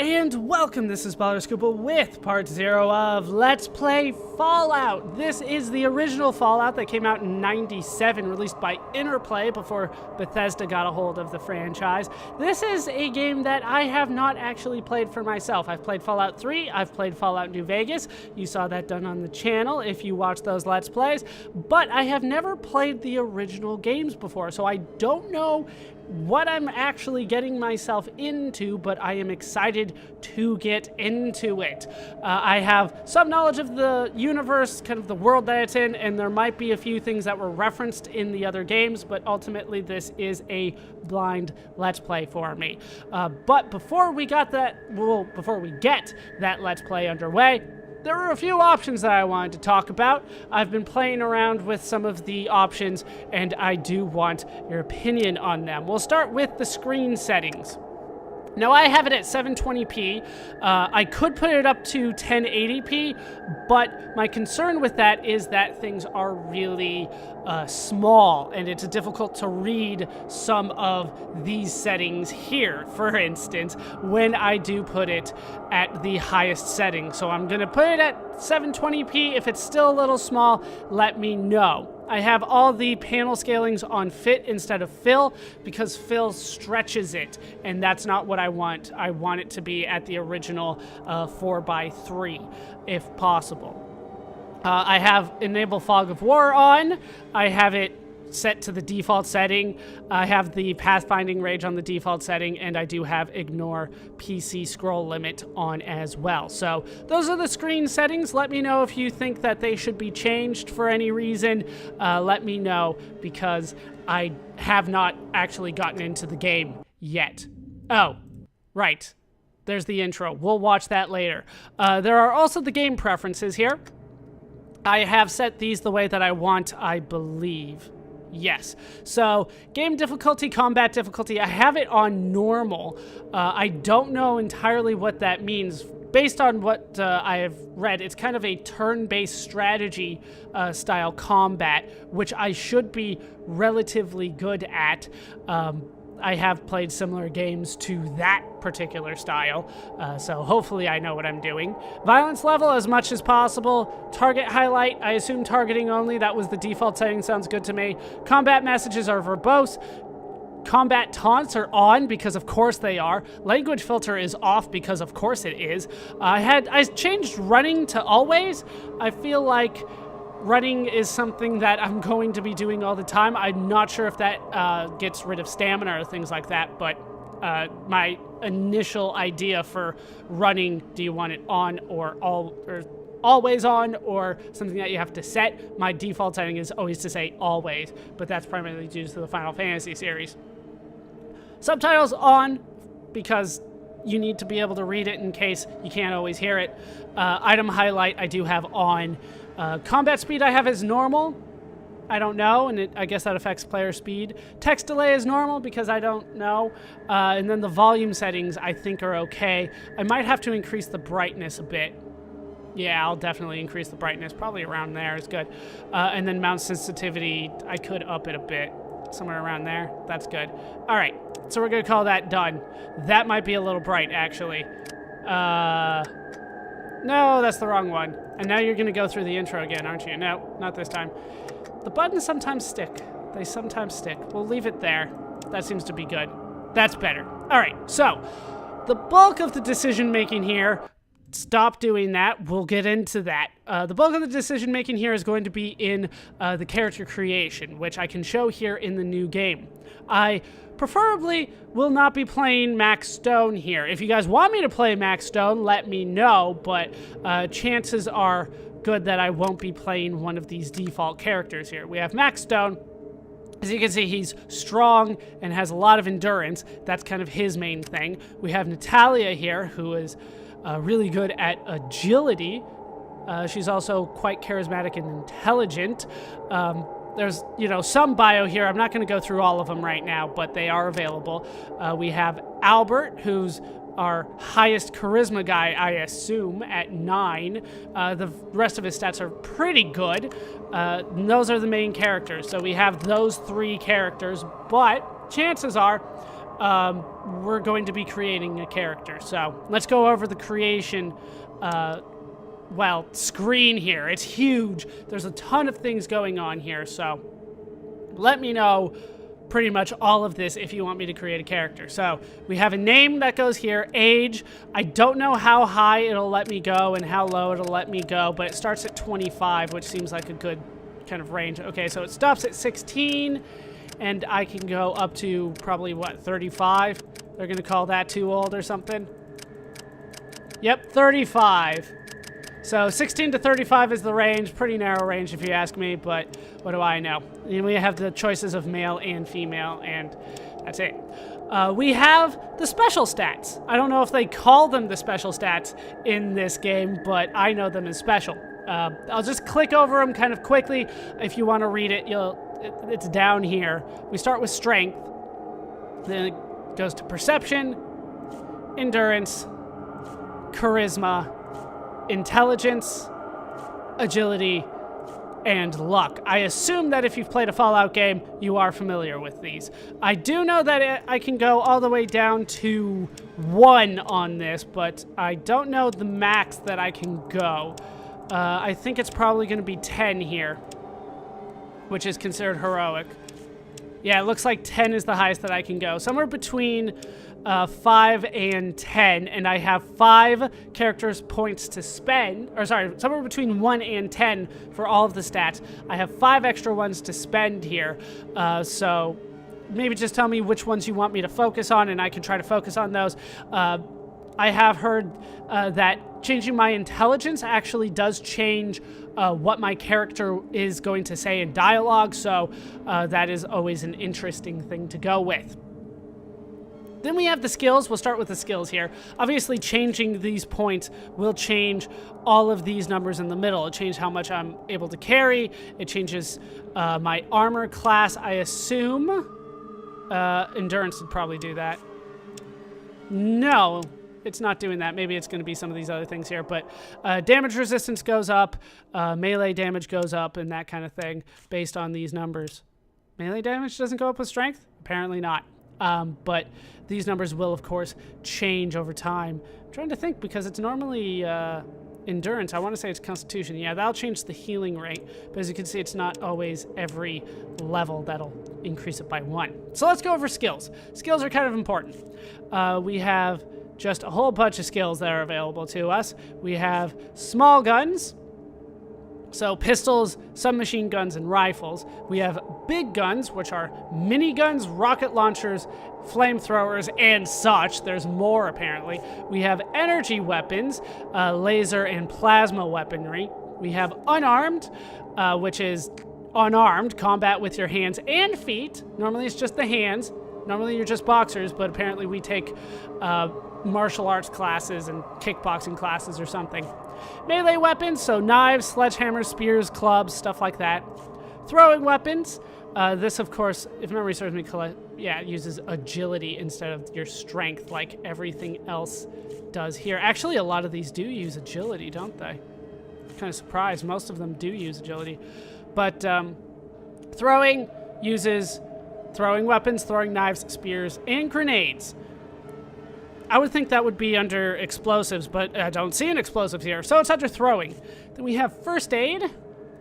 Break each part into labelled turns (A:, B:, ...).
A: And welcome, this is ballerscuba with part 0 of Let's Play Fallout. This is the original Fallout that came out in '97, released by Interplay before Bethesda got a hold of the franchise. This is a game that I have not actually played for myself. I've played Fallout 3, I've played Fallout New Vegas. You saw that done on the channel if you watched those Let's Plays, but I have never played the original games before, so I don't know what I'm actually getting myself into, but I am excited to get into it. I have some knowledge of the universe, kind of the world that it's in, and there might be a few things that were referenced in the other games, but ultimately this is a blind Let's Play for me. But before we get that Let's Play underway, there were a few options that I wanted to talk about. I've been playing around with some of the options, and I do want your opinion on them. We'll start with the screen settings. Now, I have it at 720p. I could put it up to 1080p, but my concern with that is that things are really small, and it's difficult to read some of these settings here, for instance, when I do put it at the highest setting. So I'm going to put it at 720p. If it's still a little small, let me know. I have all the panel scalings on fit instead of fill because fill stretches it, and that's not what I want. I want it to be at the original 4:3 if possible. I have enable fog of war on. I have it set to the default setting. I have the pathfinding range on the default setting, and I do have ignore PC scroll limit on as well. So those are the screen settings. Let me know if you think that they should be changed for any reason. Let me know, because I have not actually gotten into the game yet. Oh, right. There's the intro. We'll watch that later. There are also the game preferences here. I have set these the way that I want, I believe. Yes. So, game difficulty, combat difficulty, I have it on normal. I don't know entirely what that means. Based on what I have read, it's kind of a turn-based strategy style combat, which I should be relatively good at. I have played similar games to that particular style, so hopefully I know what I'm doing. Violence level as much as possible. Target highlight, I assume targeting only. That was the default setting, sounds good to me. Combat messages are verbose. Combat taunts are on because of course they are. Language filter is off because of course it is. I changed running to always. I feel like running is something that I'm going to be doing all the time. I'm not sure if that gets rid of stamina or things like that, but my initial idea for running, do you want it on or always on, or something that you have to set? My default setting is always to say always, but that's primarily due to the Final Fantasy series. Subtitles on because you need to be able to read it in case you can't always hear it. Item highlight I do have on. Combat speed I have as normal. I don't know, and I guess that affects player speed. Text delay is normal because I don't know. And then the volume settings I think are okay. I might have to increase the brightness a bit. Yeah, I'll definitely increase the brightness. Probably around there is good. And then mount sensitivity, I could up it a bit. Somewhere around there. That's good. All right, so we're going to call that done. That might be a little bright, actually. No, that's the wrong one. And now you're going to go through the intro again, aren't you? No, not this time. The buttons sometimes stick. They sometimes stick. We'll leave it there. That seems to be good. That's better. All right, so the bulk of the decision-making here, stop doing that. We'll get into that. The bulk of the decision-making here is going to be in the character creation, which I can show here in the new game. I preferably will not be playing Max Stone here. If you guys want me to play Max Stone, let me know, but chances are good that I won't be playing one of these default characters here. We have Max Stone. As you can see, he's strong and has a lot of endurance. That's kind of his main thing. We have Natalia here, who is really good at agility. She's also quite charismatic and intelligent. There's, some bio here. I'm not going to go through all of them right now, but they are available. We have Albert, who's our highest charisma guy, I assume, at 9. The rest of his stats are pretty good. Those are the main characters. So we have those 3 characters, but chances are we're going to be creating a character. So let's go over the creation screen here. It's huge. There's a ton of things going on here, so let me know pretty much all of this if you want me to create a character. So we have a name that goes here, age. I don't know how high it'll let me go and how low it'll let me go, but it starts at 25, which seems like a good kind of range. Okay, so it stops at 16, and I can go up to probably, what, 35? They're gonna call that too old or something? Yep, 35. So 16 to 35 is the range. Pretty narrow range if you ask me, but what do I know? And we have the choices of male and female, and that's it. We have the special stats. I don't know if they call them the special stats in this game, but I know them as special. I'll just click over them kind of quickly. If you want to read it, it's down here. We start with strength. Then it goes to perception, endurance, charisma, intelligence, agility, and luck. I assume that if you've played a Fallout game, you are familiar with these. I do know that I can go all the way down to 1 on this, but I don't know the max that I can go. I think it's probably going to be 10 here, which is considered heroic. Yeah, it looks like 10 is the highest that I can go. Somewhere between 5 and 10, and I have 5 characters points to spend, or sorry, somewhere between 1 and 10 for all of the stats. I have 5 extra ones to spend here, so maybe just tell me which ones you want me to focus on, and I can try to focus on those. I have heard that changing my intelligence actually does change what my character is going to say in dialogue, so that is always an interesting thing to go with. Then we have the skills. We'll start with the skills here. Obviously, changing these points will change all of these numbers in the middle. It changes how much I'm able to carry. It changes my armor class, I assume. Endurance would probably do that. No, it's not doing that. Maybe it's going to be some of these other things here. But damage resistance goes up. Melee damage goes up and that kind of thing based on these numbers. Melee damage doesn't go up with strength? Apparently not. But these numbers will, of course, change over time. I'm trying to think because it's normally endurance. I want to say it's constitution. Yeah, that'll change the healing rate. But as you can see, it's not always every level that'll increase it by 1. So let's go over skills. Skills are kind of important. We have just a whole bunch of skills that are available to us. We have small guns. So pistols, submachine guns, and rifles. We have big guns, which are miniguns, rocket launchers, flamethrowers, and such. There's more, apparently. We have energy weapons, laser and plasma weaponry. We have unarmed, which is unarmed, combat with your hands and feet. Normally it's just the hands. Normally you're just boxers, but apparently we take martial arts classes and kickboxing classes or something. Melee weapons, so knives, sledgehammers, spears, clubs, stuff like that. Throwing weapons. This, of course, if memory serves me correct, yeah, it uses agility instead of your strength like everything else does here. Actually, a lot of these do use agility, don't they? I'm kind of surprised. Most of them do use agility. But throwing uses throwing weapons, throwing knives, spears, and grenades. I would think that would be under explosives, but I don't see an explosive here, so it's under throwing. Then we have first aid,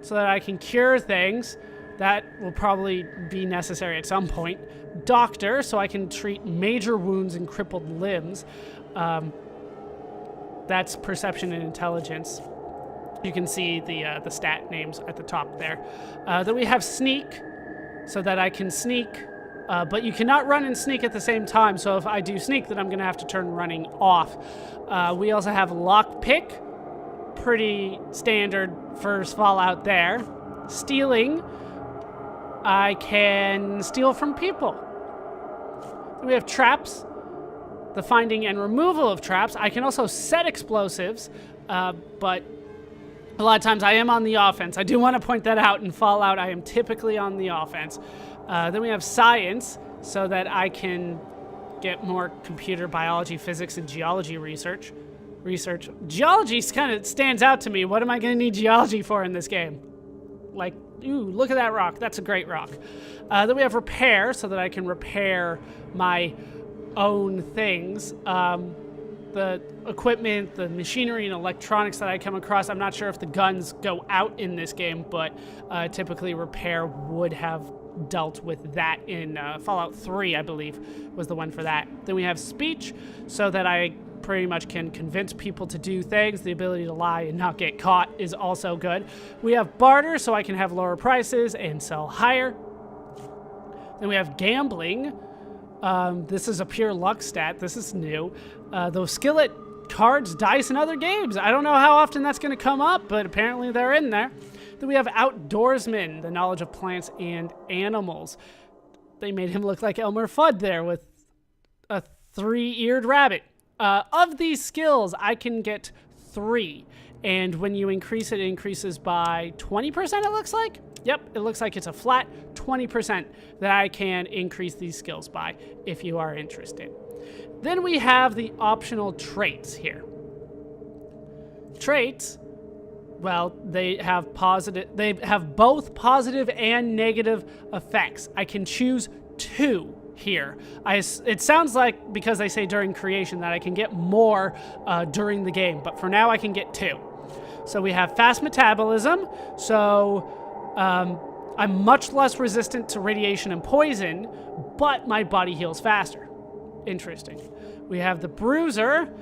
A: so that I can cure things. That will probably be necessary at some point. Doctor, so I can treat major wounds and crippled limbs. That's perception and intelligence. You can see the stat names at the top there. Then we have sneak, so that I can sneak. But you cannot run and sneak at the same time, so if I do sneak, then I'm going to have to turn running off. We also have lockpick, pretty standard for Fallout there. Stealing, I can steal from people. We have traps, the finding and removal of traps. I can also set explosives, but a lot of times I am on the offense. I do want to point that out. In Fallout, I am typically on the offense. Then we have science, so that I can get more computer biology, physics, and geology research. Geology kind of stands out to me. What am I going to need geology for in this game? Like, ooh, look at that rock. That's a great rock. Then we have repair, so that I can repair my own things. The equipment, the machinery and electronics that I come across, I'm not sure if the guns go out in this game, but typically repair would have dealt with that in Fallout 3, I believe, was the one for that. Then we have speech, so that I pretty much can convince people to do things. The ability to lie and not get caught is also good. We have barter, so I can have lower prices and sell higher. Then we have gambling. This is a pure luck stat. This is new. Those skillet cards, dice, and other games. I don't know how often that's going to come up, but apparently they're in there. Then we have outdoorsman, the knowledge of plants and animals. They made him look like Elmer Fudd there with a 3-eared rabbit. Of these skills, I can get 3. And when you increase it, it increases by 20%, it looks like? Yep, it looks like it's a flat 20% that I can increase these skills by, if you are interested. Then we have the optional traits here. Traits, well, they have both positive and negative effects. I can choose 2 here. It sounds like, because they say during creation, that I can get more during the game, but for now I can get 2. So we have fast metabolism, so I'm much less resistant to radiation and poison, but my body heals faster. Interesting. We have the bruiser.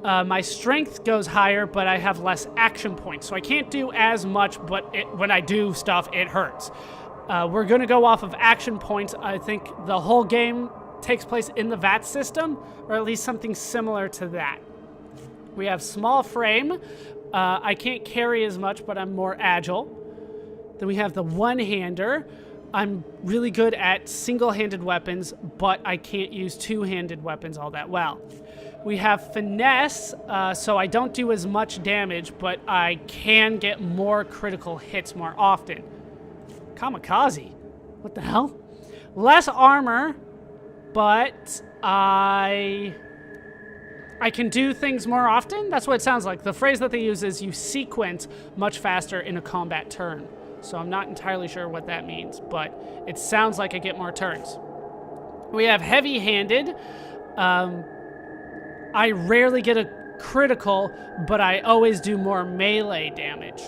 A: My strength goes higher, but I have less action points, so I can't do as much, but when I do stuff, it hurts. We're going to go off of action points. I think the whole game takes place in the VAT system, or at least something similar to that. We have small frame. I can't carry as much, but I'm more agile. Then we have the one-hander. I'm really good at single-handed weapons, but I can't use two-handed weapons all that well. We have finesse, so I don't do as much damage, but I can get more critical hits more often. Kamikaze. What the hell? Less armor, but I can do things more often? That's what it sounds like. The phrase that they use is you sequence much faster in a combat turn. So I'm not entirely sure what that means, but it sounds like I get more turns. We have heavy-handed. I rarely get a critical, but I always do more melee damage.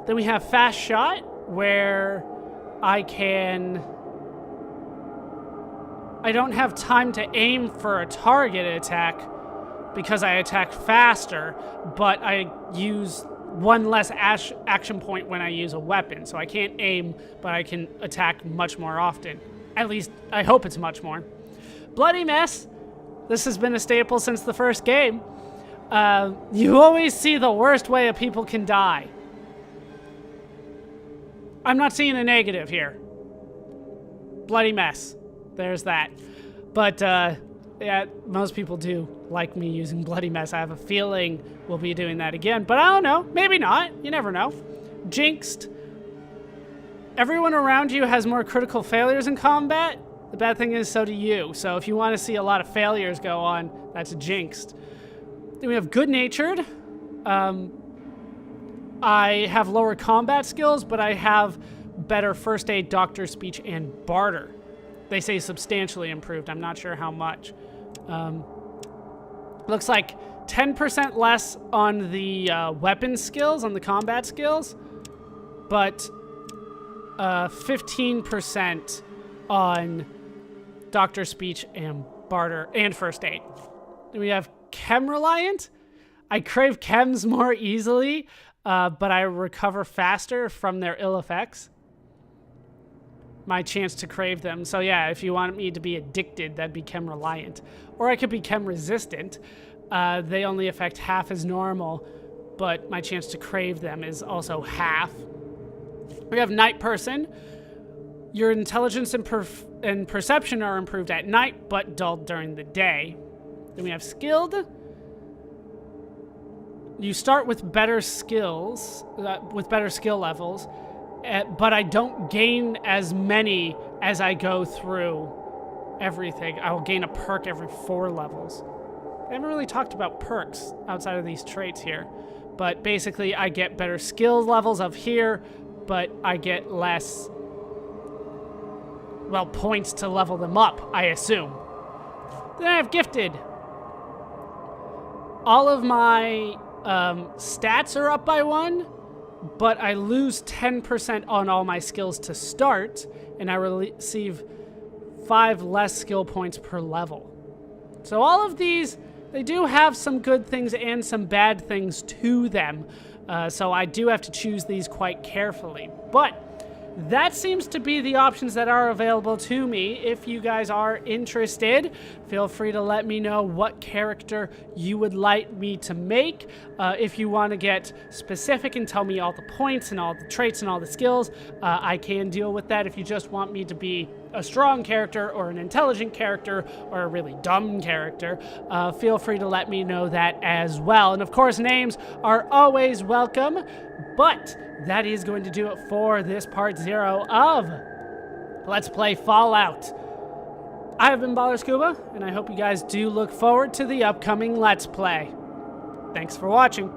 A: Then we have fast shot, where I don't have time to aim for a target attack because I attack faster, but I use one less action point when I use a weapon. So I can't aim, but I can attack much more often. At least, I hope it's much more. Bloody mess. This has been a staple since the first game. You always see the worst way a people can die. I'm not seeing a negative here. Bloody mess. There's that. But, yeah, most people do like me using bloody mess. I have a feeling we'll be doing that again, but I don't know. Maybe not. You never know. Jinxed. Everyone around you has more critical failures in combat. The bad thing is, so do you. So if you want to see a lot of failures go on, that's jinxed. Then we have good-natured. I have lower combat skills, but I have better first aid, doctor, speech, and barter. They say substantially improved. I'm not sure how much. Looks like 10% less on the weapon skills, on the combat skills, but 15% on doctor, speech, and barter, and first aid. Then we have chem reliant. I crave chems more easily, but I recover faster from their ill effects. My chance to crave them. So yeah, if you want me to be addicted, that'd be chem reliant. Or I could be chem resistant. They only affect half as normal, but my chance to crave them is also half. We have night person. Your intelligence and perception are improved at night, but dulled during the day. Then we have skilled. You start with better skills, with better skill levels, but I don't gain as many as I go through everything. I will gain a perk every 4 levels. I haven't really talked about perks outside of these traits here, but basically I get better skill levels of here, but I get less, well, points to level them up, I assume. Then I have gifted. All of my stats are up by 1, but I lose 10% on all my skills to start, and I receive 5 less skill points per level. So all of these, they do have some good things and some bad things to them. So I do have to choose these quite carefully. But that seems to be the options that are available to me. If you guys are interested, feel free to let me know what character you would like me to make. If you want to get specific and tell me all the points and all the traits and all the skills, I can deal with that. If you just want me to be a strong character or an intelligent character or a really dumb character, feel free to let me know that as well. And of course, names are always welcome, but that is going to do it for this part 0 of Let's Play Fallout. I have been ballerscuba, and I hope you guys do look forward to the upcoming Let's Play. Thanks for watching.